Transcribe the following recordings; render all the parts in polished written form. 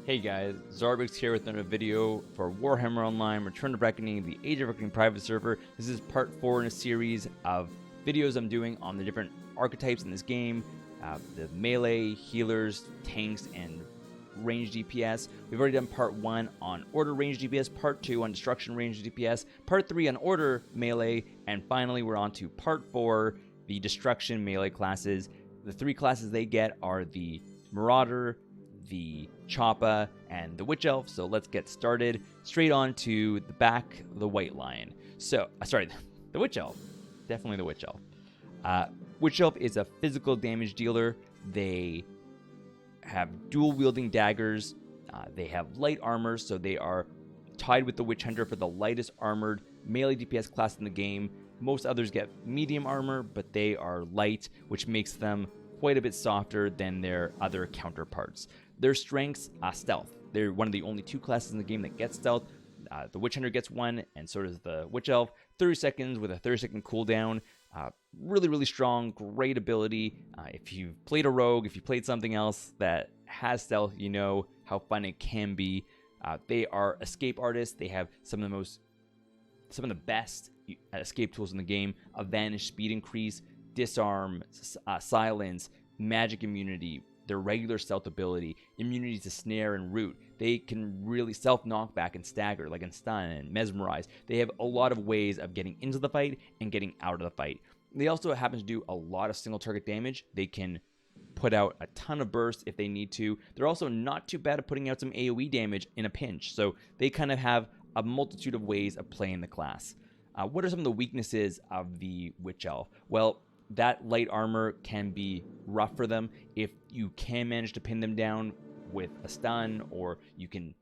Hey guys, Zarbix here with another video for Warhammer Online, Return to Reckoning, the Age of Reckoning private server. This is part 4 in a series of videos I'm doing on the different archetypes in this game, the melee, healers, tanks, and range DPS. We've already done part 1 on Order range DPS, part 2 on Destruction range DPS, part 3 on Order melee, and finally we're on to part 4, the Destruction melee classes. The 3 classes they get are the Marauder, the Choppa, and the Witch Elf. So let's get started. Straight on to the back, the White Lion. So, sorry, the Witch Elf. Definitely the Witch Elf. Witch Elf is a physical damage dealer. They have dual-wielding daggers. They have light armor, so they are tied with the Witch Hunter for the lightest armored melee DPS class in the game. Most others get medium armor, but they are light, which makes them quite a bit softer than their other counterparts. Their strengths, stealth. They're one of the only 2 classes in the game that get stealth. The Witch Hunter gets 1, and so does the Witch Elf. 30 seconds with a 30-second cooldown. Really, really strong, great ability. If you've played a rogue, if you played something else that has stealth, you know how fun it can be. They are escape artists. They have some of the best escape tools in the game. A vanish, speed increase, disarm, silence, magic immunity, their regular stealth ability, immunity to snare and root. They can really self-knockback and stagger, like in stun and mesmerize. They have a lot of ways of getting into the fight and getting out of the fight. They also happen to do a lot of single target damage. They can put out a ton of bursts if they need to. They're also not too bad at putting out some AoE damage in a pinch. So they kind of have a multitude of ways of playing the class. What are some of the weaknesses of the Witch Elf? Well, that light armor can be rough for them. If you can manage to pin them down with a stun, or you can,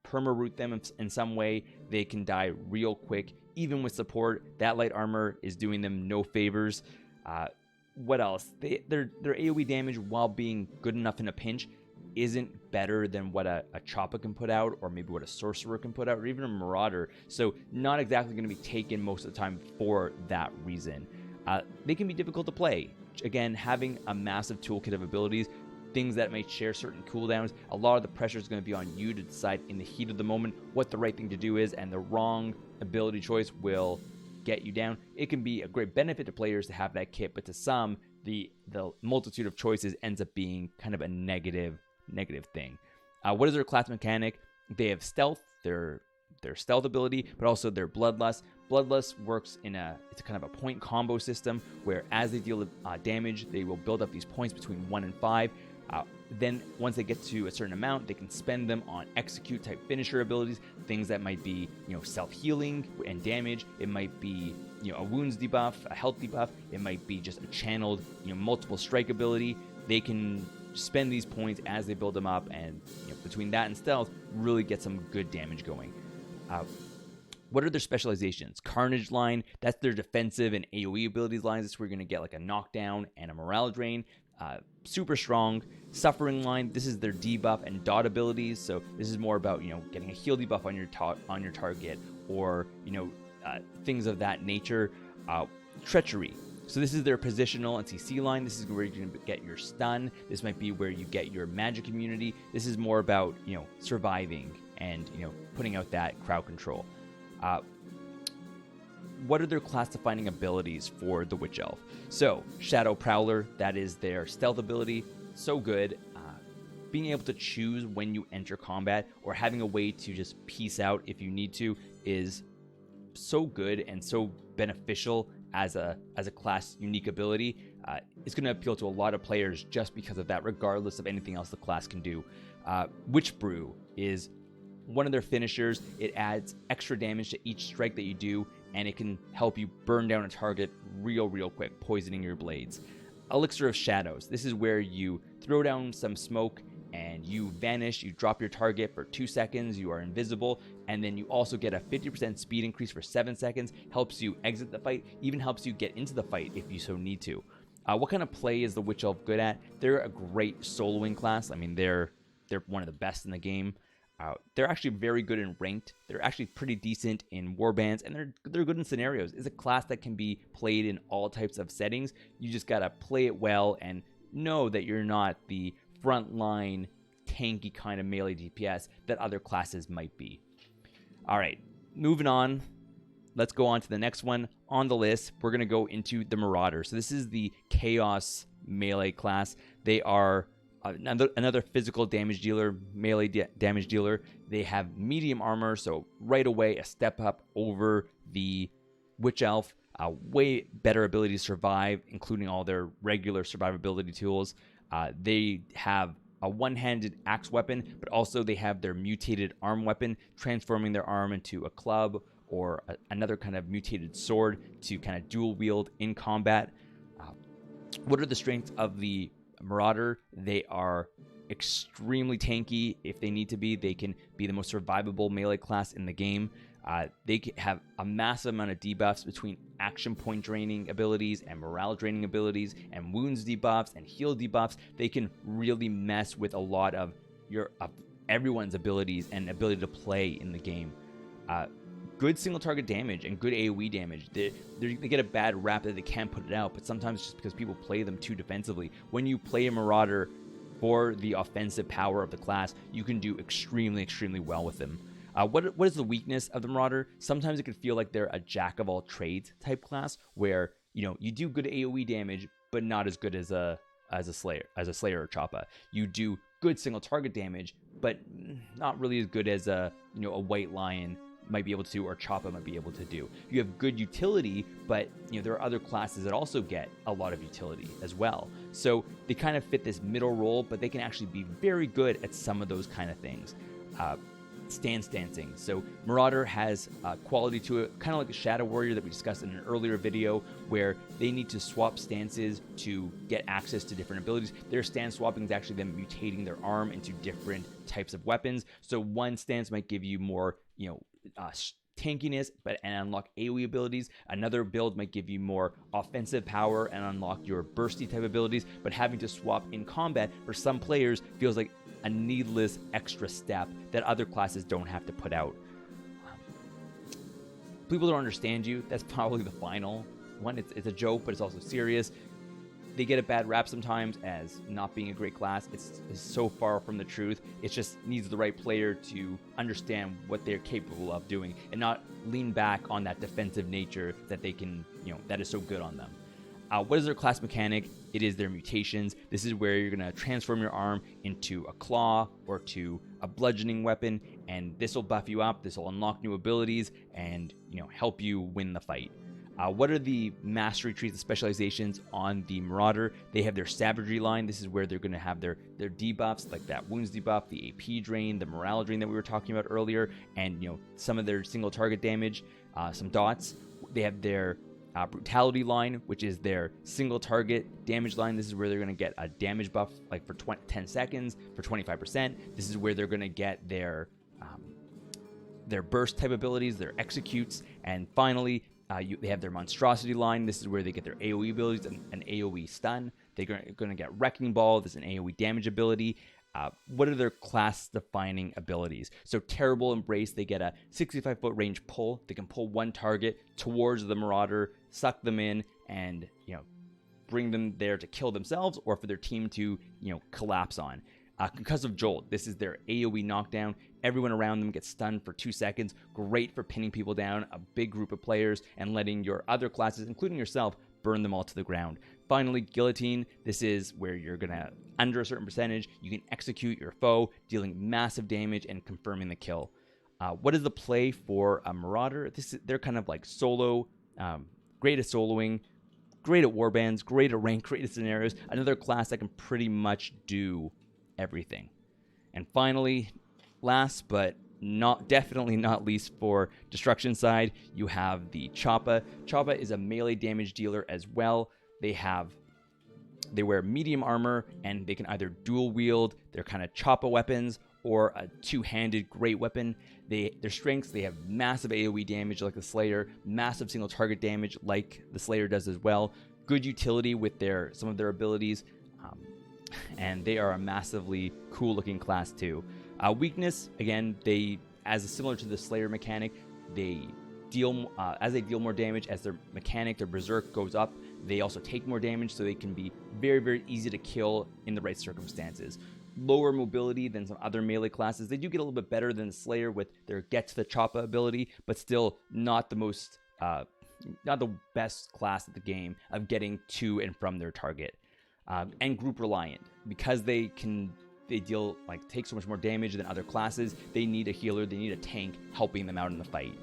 perma-root them in some way, they can die real quick. Even with support, that light armor is doing them no favors. What else? Their AoE damage, while being good enough in a pinch, isn't better than what a Choppa can put out, or maybe what a Sorcerer can put out, or even a Marauder. So not exactly going to be taken most of the time for that reason. They can be difficult to play. Again, having a massive toolkit of abilities, things that may share certain cooldowns, a lot of the pressure is going to be on you to decide in the heat of the moment what the right thing to do is, and the wrong ability choice will get you down. It can be a great benefit to players to have that kit, but to some, the multitude of choices ends up being kind of a negative thing. What is their class mechanic? They have stealth, their stealth ability, but also their bloodlust. Bloodlust works it's a kind of a point combo system where as they deal damage, they will build up these points between 1 and 5. Then once they get to a certain amount, they can spend them on execute type finisher abilities, things that might be, self-healing and damage. It might be, a wounds debuff, a health debuff. It might be just a channeled, multiple strike ability. They can spend these points as they build them up, and between that and stealth, really get some good damage going. What are their specializations? Carnage line, that's their defensive and AoE abilities lines. That's where you're going to get like a knockdown and a morale drain. Super strong. Suffering line, this is their debuff and dot abilities. So this is more about, getting a heal debuff on your target, or, things of that nature. Treachery. So this is their positional and CC line. This is where you're going to get your stun. This might be where you get your magic immunity. This is more about, surviving and, putting out that crowd control. What are their class-defining abilities for the Witch Elf? So, Shadow Prowler, that is their stealth ability. So good. Being able to choose when you enter combat, or having a way to just peace out if you need to, is so good and so beneficial as a class unique ability. It's going to appeal to a lot of players just because of that, regardless of anything else the class can do. Witch Brew is one of their finishers. It adds extra damage to each strike that you do, and it can help you burn down a target real quick, poisoning your blades. Elixir of Shadows. This is where you throw down some smoke and you vanish. You drop your target for 2 seconds. You are invisible, and then you also get a 50% speed increase for 7 seconds. Helps you exit the fight, even helps you get into the fight if you so need to. What kind of play is the Witch Elf good at? They're a great soloing class. I mean, they're one of the best in the game. They're actually very good in ranked. They're actually pretty decent in warbands, and they're good in scenarios. It's a class that can be played in all types of settings. You just gotta play it well and know that you're not the frontline tanky kind of melee DPS that other classes might be. All right, moving on. Let's go on to the next one on the list. We're going to go into the Marauder. So this is the Chaos melee class. They are another physical damage dealer, melee damage dealer. They have medium armor, so right away a step up over the Witch Elf. Way better ability to survive, including all their regular survivability tools. They have a one-handed axe weapon, but also they have their mutated arm weapon, transforming their arm into a club or another kind of mutated sword to kind of dual wield in combat. What are the strengths of the Marauder? They are extremely tanky. If they need to be, they can be the most survivable melee class in the game. They have a massive amount of debuffs between action point draining abilities and morale draining abilities and wounds debuffs and heal debuffs. They can really mess with a lot of everyone's abilities and ability to play in the game. Good single target damage and good AoE damage. They get a bad rap that they can't put it out, but sometimes it's just because people play them too defensively. When you play a Marauder for the offensive power of the class, you can do extremely, extremely well with them. What is the weakness of the Marauder? Sometimes it can feel like they're a jack of all trades type class, where you do good AoE damage, but not as good as a Slayer or Choppa. You do good single target damage, but not really as good as a White Lion might be able to, or Choppa might be able to do. You have good utility, but there are other classes that also get a lot of utility as well. So they kind of fit this middle role, but they can actually be very good at some of those kind of things. Stancing. So Marauder has quality to it, kind of like a Shadow Warrior that we discussed in an earlier video, where they need to swap stances to get access to different abilities. Their stance swapping is actually them mutating their arm into different types of weapons. So one stance might give you more, tankiness, and unlock AoE abilities. Another build might give you more offensive power and unlock your bursty type abilities. But having to swap in combat for some players feels like a needless extra step that other classes don't have to put out. People don't understand you. That's probably the final one. It's a joke, but it's also serious. They get a bad rap sometimes as not being a great class. It's so far from the truth. It just needs the right player to understand what they're capable of doing and not lean back on that defensive nature that they can, that is so good on them. What is their class mechanic? It is their mutations. This is where you're going to transform your arm into a claw or to a bludgeoning weapon, and this will buff you up. This will unlock new abilities and help you win the fight. What are the mastery trees, the specializations on the Marauder? They have their savagery line. This is where they're going to have their debuffs, like that wounds debuff, the AP drain, the morale drain that we were talking about earlier, and some of their single target damage, some dots. They have their brutality line, which is their single target damage line. This is where they're going to get a damage buff like for 10 seconds for 25%. This is where they're going to get their burst type abilities, their executes, and finally they have their monstrosity line. This is where they get their AoE abilities and an AoE stun. They're going to get Wrecking Ball. This is an AoE damage ability. What are their class-defining abilities? So Terrible Embrace, they get a 65-foot range pull. They can pull one target towards the Marauder, suck them in, and bring them there to kill themselves or for their team to collapse on. Concussive Jolt, this is their AoE knockdown. Everyone around them gets stunned for 2 seconds. Great for pinning people down, a big group of players, and letting your other classes, including yourself, burn them all to the ground. Finally, Guillotine. This is where you're going to, under a certain percentage, you can execute your foe, dealing massive damage and confirming the kill. What is the play for a Marauder? They're kind of like solo, great at soloing, great at warbands, great at rank, great at scenarios. Another class that can pretty much do everything. And finally, last but definitely not least for destruction side, you have the Choppa. Choppa is a melee damage dealer as well. They wear medium armor and they can either dual wield their kind of Choppa weapons or a two-handed great weapon. Their strengths, they have massive AoE damage like the Slayer, massive single target damage like the Slayer does as well, good utility with some of their abilities, and they are a massively cool looking class too. Weakness, again, similar to the Slayer mechanic, they deal more damage as their mechanic, their berserk goes up. They also take more damage, so they can be very, very easy to kill in the right circumstances. lower mobility than some other melee classes. They do get a little bit better than Slayer with their get to the Choppa ability, but still not the most, not the best class of the game of getting to and from their target. And group reliant, because they deal, like, take so much more damage than other classes. They need a healer, they need a tank helping them out in the fight.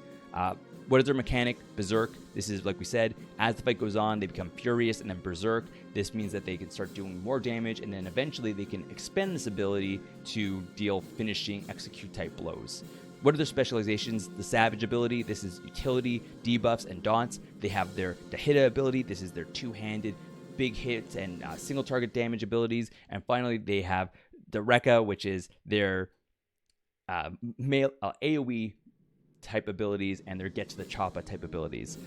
What is their mechanic? Berserk. This is, like we said, as the fight goes on, they become furious and then berserk. This means that they can start doing more damage, and then eventually they can expend this ability to deal finishing execute type blows. What are their specializations? The Savage ability. This is utility, debuffs, and dots. They have their Dahita ability. This is their two-handed big hits and single target damage abilities. And finally, they have the Rekka, which is their AoE type abilities and their get to the Choppa type abilities.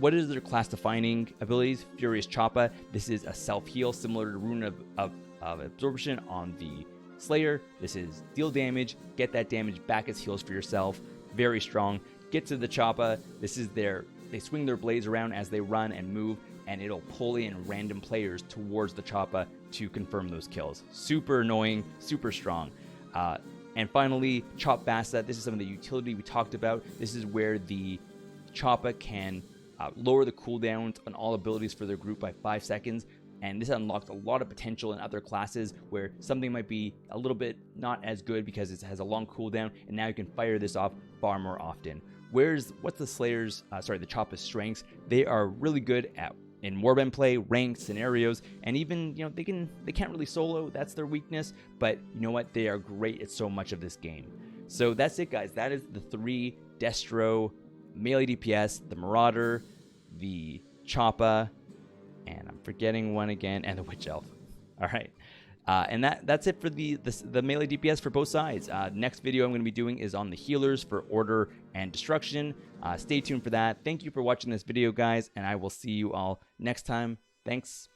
What is their class defining abilities? Furious Choppa. This is a self-heal similar to Rune of Absorption on the Slayer. This is deal damage, get that damage back as heals for yourself. Very strong. Get to the Choppa. This is they swing their blades around as they run and move, and it'll pull in random players towards the Choppa to confirm those kills. Super annoying, super strong. And finally, Chop Bassa. This is some of the utility we talked about. This is where the Choppa can lower the cooldowns on all abilities for their group by 5 seconds. And this unlocks a lot of potential in other classes where something might be a little bit not as good because it has a long cooldown, and now you can fire this off far more often. What's the Slayer's, the Choppa's strengths? They are really good in warband play, ranked scenarios, and even, they can't really solo. That's their weakness, but you know what? They are great at so much of this game. So that's it, guys. That is the 3 Destro melee DPS, the Marauder, the Choppa, and I'm forgetting one again, and the Witch Elf. All right. And that's it for the melee DPS for both sides. Next video I'm going to be doing is on the healers for Order and Destruction. Stay tuned for that. Thank you for watching this video, guys, and I will see you all next time. Thanks.